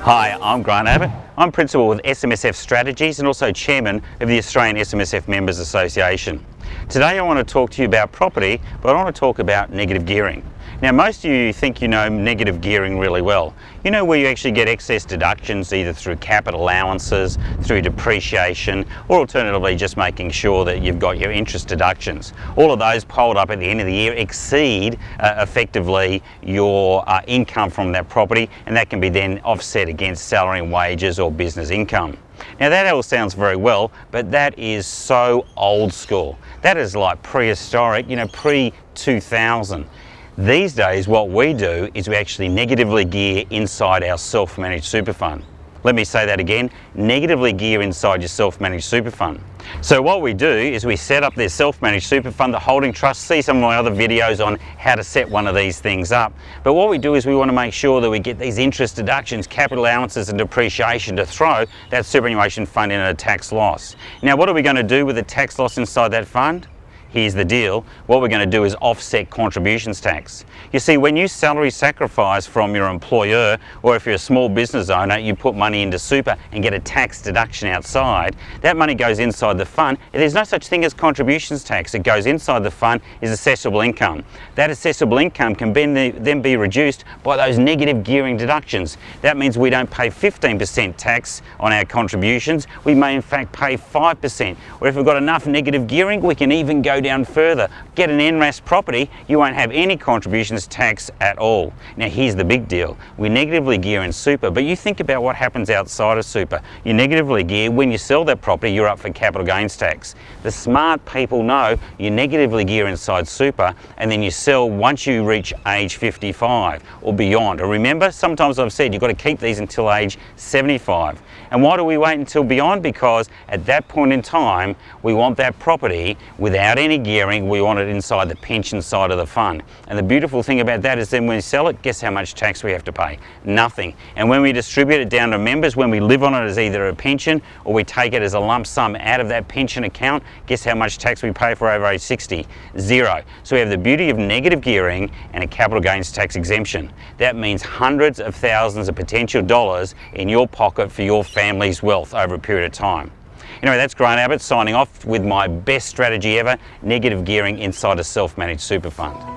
Hi, I'm Grant Abbott. I'm Principal with SMSF Strategies and also Chairman of the Australian SMSF Members Association. Today I want to talk to you about property, but I want to talk about negative gearing. Now, most of you think you know negative gearing really well. You know where you actually get excess deductions either through capital allowances, through depreciation, or alternatively just making sure that you've got your interest deductions. All of those piled up at the end of the year exceed effectively your income from that property, and that can be then offset against salary and wages or business income. Now that all sounds very well, but that is so old school. That is like prehistoric, you know, pre-2000. These days what we do is we actually negatively gear inside our self-managed super fund. Let me say that again, negatively gear inside your self-managed super fund. So what we do is we set up this self-managed super fund, the holding trust. See some of my other videos on how to set one of these things up. But what we do is we want to make sure that we get these interest deductions, capital allowances and depreciation to throw that superannuation fund in a tax loss. Now what are we going to do with the tax loss inside that fund? Here's the deal. What we're going to do is offset contributions tax. You see, when you salary sacrifice from your employer, or if you're a small business owner, you put money into super and get a tax deduction outside, that money goes inside the fund. There's no such thing as contributions tax. It goes inside the fund is assessable income. That assessable income can then be reduced by those negative gearing deductions. That means we don't pay 15% tax on our contributions. We may in fact pay 5%. Or if we've got enough negative gearing, we can even go down further. Get an NRAS property, you won't have any contributions tax at all. Now here's the big deal. We negatively gear in super, but you think about what happens outside of super. You negatively gear, when you sell that property, you're up for capital gains tax. The smart people know you negatively gear inside super and then you sell once you reach age 55 or beyond. Or remember, sometimes I've said you've got to keep these until age 75. And why do we wait until beyond? Because at that point in time, we want that property without any gearing. We want it inside the pension side of the fund. And the beautiful thing about that is then when we sell it, guess how much tax we have to pay? Nothing. And when we distribute it down to members, when we live on it as either a pension or we take it as a lump sum out of that pension account, guess how much tax we pay for over age 60? Zero. So we have the beauty of negative gearing and a capital gains tax exemption. That means hundreds of thousands of potential dollars in your pocket for your family's wealth over a period of time. Anyway, that's Grant Abbott signing off with my best strategy ever, negative gearing inside a self-managed super fund.